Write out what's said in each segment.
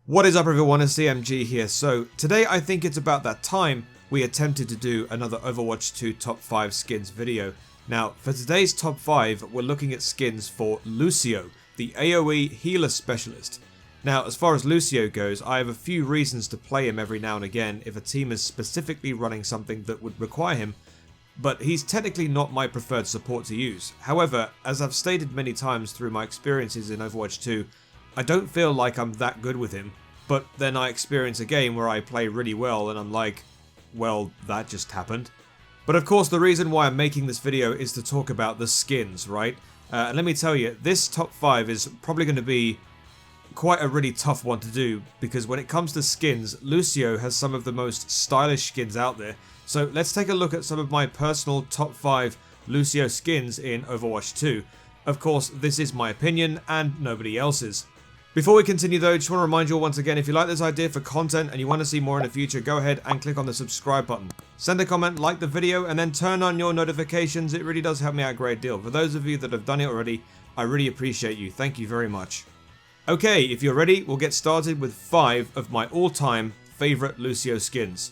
What is up everyone, it's CMG here. So today I think it's about that time we attempted to do another Overwatch 2 top 5 skins video. Now for today's top 5 we're looking at skins for Lucio, the AoE healer specialist. Now as far as Lucio goes, I have a few reasons to play him every now and again if a team is specifically running something that would require him, but he's technically not my preferred support to use. However, as I've stated many times through my experiences in Overwatch 2, I don't feel like I'm that good with him, but then I experience a game where I play really well and I'm like, well, that just happened. But of course the reason why I'm making this video is to talk about the skins, right? And let me tell you, this top 5 is probably going to be quite a really tough one to do, because when it comes to skins, Lucio has some of the most stylish skins out there. So let's take a look at some of my personal top 5 Lucio skins in Overwatch 2. Of course, this is my opinion and nobody else's. Before we continue though, just want to remind you all once again, if you like this idea for content and you want to see more in the future, go ahead and click on the subscribe button. Send a comment, like the video, and then turn on your notifications. It really does help me out a great deal. For those of you that have done it already, I really appreciate you. Thank you very much. Okay, if you're ready, we'll get started with 5 of my all-time favourite Lucio skins.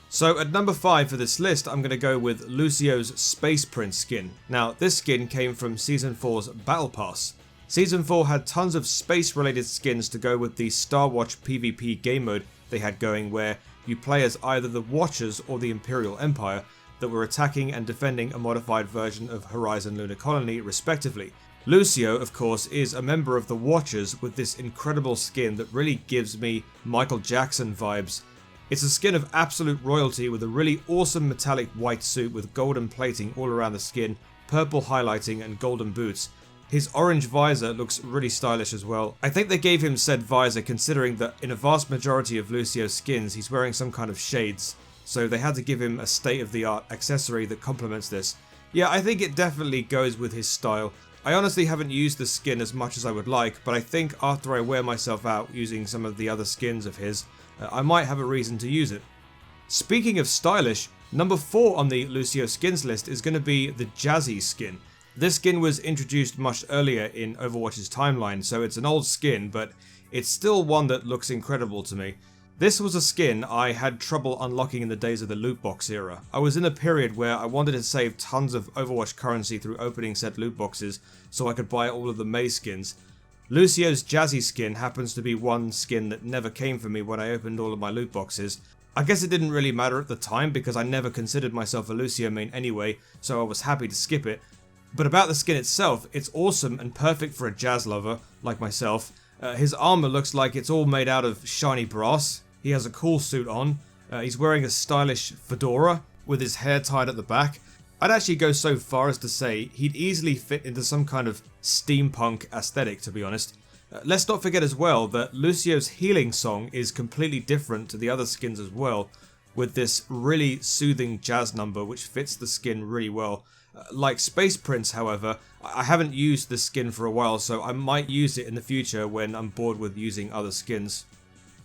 So at number 5 for this list, I'm going to go with Lucio's Space Prince skin. Now, this skin came from Season 4's Battle Pass. Season 4 had tons of space-related skins to go with the Star Watch PvP game mode they had going, where you play as either the Watchers or the Imperial Empire that were attacking and defending a modified version of Horizon Lunar Colony, respectively. Lucio, of course, is a member of the Watchers with this incredible skin that really gives me Michael Jackson vibes. It's a skin of absolute royalty with a really awesome metallic white suit with golden plating all around the skin, purple highlighting and golden boots. His orange visor looks really stylish as well. I think they gave him said visor considering that in a vast majority of Lucio's skins he's wearing some kind of shades, so they had to give him a state-of-the-art accessory that complements this. Yeah, I think it definitely goes with his style. I honestly haven't used the skin as much as I would like, but I think after I wear myself out using some of the other skins of his, I might have a reason to use it. Speaking of stylish, number 4 on the Lucio skins list is going to be the Jazzy skin. This skin was introduced much earlier in Overwatch's timeline, so it's an old skin, but it's still one that looks incredible to me. This was a skin I had trouble unlocking in the days of the loot box era. I was in a period where I wanted to save tons of Overwatch currency through opening said loot boxes so I could buy all of the Mei skins. Lucio's Jazzy skin happens to be one skin that never came for me when I opened all of my loot boxes. I guess it didn't really matter at the time because I never considered myself a Lucio main anyway, so I was happy to skip it. But about the skin itself, it's awesome and perfect for a jazz lover like myself. His armor looks like it's all made out of shiny brass. He has a cool suit on. He's wearing a stylish fedora with his hair tied at the back. I'd actually go so far as to say he'd easily fit into some kind of steampunk aesthetic, to be honest. Let's not forget as well that Lucio's healing song is completely different to the other skins as well, with this really soothing jazz number which fits the skin really well. Like Space Prince, however, I haven't used this skin for a while, so I might use it in the future when I'm bored with using other skins.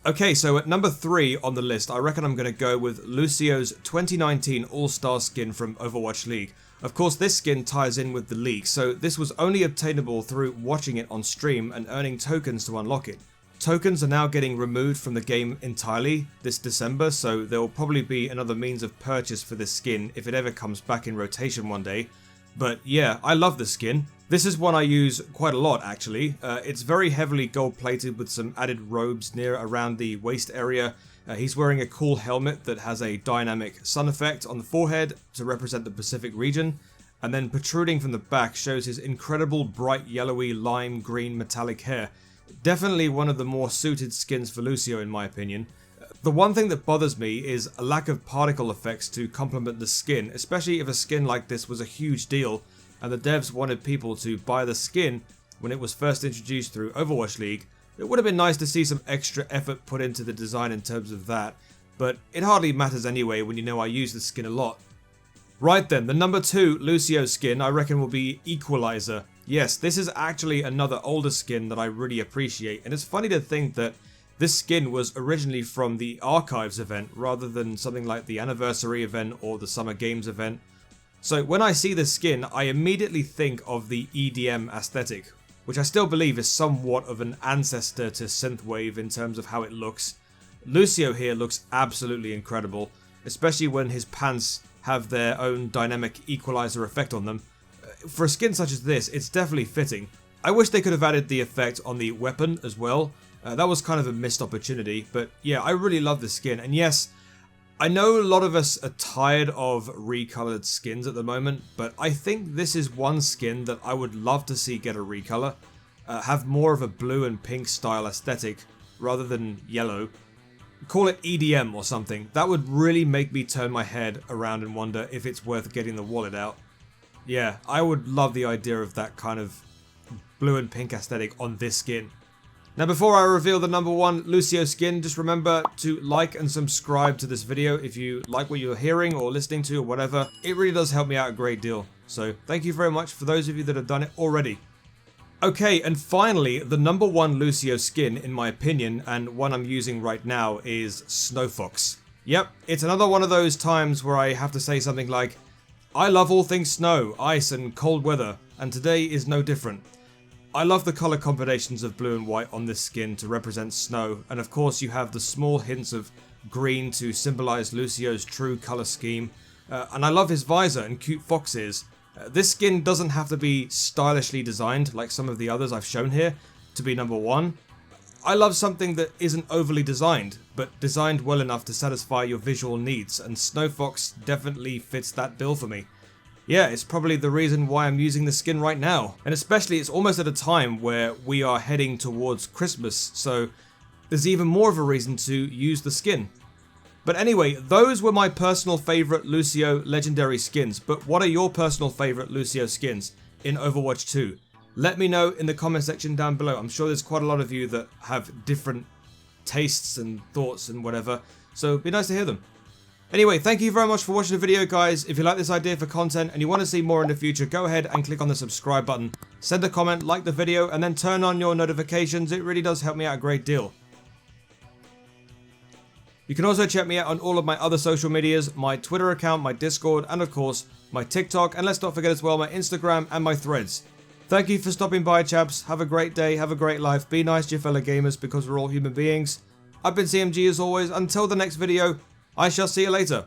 Okay, so at number 3 on the list, I reckon I'm going to go with Lucio's 2019 All-Star skin from Overwatch League. Of course, this skin ties in with the league, so this was only obtainable through watching it on stream and earning tokens to unlock it. Tokens are now getting removed from the game entirely this December, so there will probably be another means of purchase for this skin if it ever comes back in rotation one day. But yeah, I love this skin. This is one I use quite a lot actually. It's very heavily gold plated with some added robes near around the waist area. He's wearing a cool helmet that has a dynamic sun effect on the forehead to represent the Pacific region, and then protruding from the back shows his incredible bright yellowy lime green metallic hair. Definitely one of the more suited skins for Lucio in my opinion. The one thing that bothers me is a lack of particle effects to complement the skin, especially if a skin like this was a huge deal and the devs wanted people to buy the skin when it was first introduced through Overwatch League. It would have been nice to see some extra effort put into the design in terms of that, but it hardly matters anyway when you know I use the skin a lot. Right then, the number 2 Lucio skin I reckon will be Equalizer. Yes, this is actually another older skin that I really appreciate, and it's funny to think that this skin was originally from the Archives event rather than something like the Anniversary event or the Summer Games event. So when I see this skin, I immediately think of the EDM aesthetic. which I still believe is somewhat of an ancestor to Synthwave in terms of how it looks. Lucio here looks absolutely incredible, especially when his pants have their own dynamic equalizer effect on them. For a skin such as this, it's definitely fitting. I wish they could have added the effect on the weapon as well. That was kind of a missed opportunity, but yeah, I really love the skin. And yes, I know a lot of us are tired of recolored skins at the moment, but I think this is one skin that I would love to see get a recolor. Have more of a blue and pink style aesthetic rather than yellow. Call it EDM or something. That would really make me turn my head around and wonder if it's worth getting the wallet out. Yeah, I would love the idea of that kind of blue and pink aesthetic on this skin. Now before I reveal the number 1 Lucio skin, just remember to like and subscribe to this video if you like what you're hearing or listening to or whatever. It really does help me out a great deal. So thank you very much for those of you that have done it already. Okay, and finally, the number 1 Lucio skin, in my opinion, and one I'm using right now, is Snow Fox. Yep, it's another one of those times where I have to say something like, I love all things snow, ice, and cold weather, and today is no different. I love the colour combinations of blue and white on this skin to represent snow, and of course you have the small hints of green to symbolise Lucio's true colour scheme, and I love his visor and cute fox ears. This skin doesn't have to be stylishly designed like some of the others I've shown here to be number 1. I love something that isn't overly designed, but designed well enough to satisfy your visual needs, and Snow Fox definitely fits that bill for me. Yeah, it's probably the reason why I'm using the skin right now, and especially it's almost at a time where we are heading towards Christmas, so there's even more of a reason to use the skin. But anyway, those were my personal favourite Lucio legendary skins, but what are your personal favourite Lucio skins in Overwatch 2? Let me know in the comment section down below. I'm sure there's quite a lot of you that have different tastes and thoughts and whatever, so it'd be nice to hear them. Anyway, thank you very much for watching the video, guys. If you like this idea for content and you want to see more in the future, go ahead and click on the subscribe button. Send a comment, like the video, and then turn on your notifications. It really does help me out a great deal. You can also check me out on all of my other social medias, my Twitter account, my Discord, and of course, my TikTok, and let's not forget as well my Instagram and my Threads. Thank you for stopping by, chaps. Have a great day, have a great life, be nice to your fellow gamers because we're all human beings. I've been CMG as always. Until the next video, I shall see you later.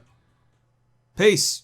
Peace.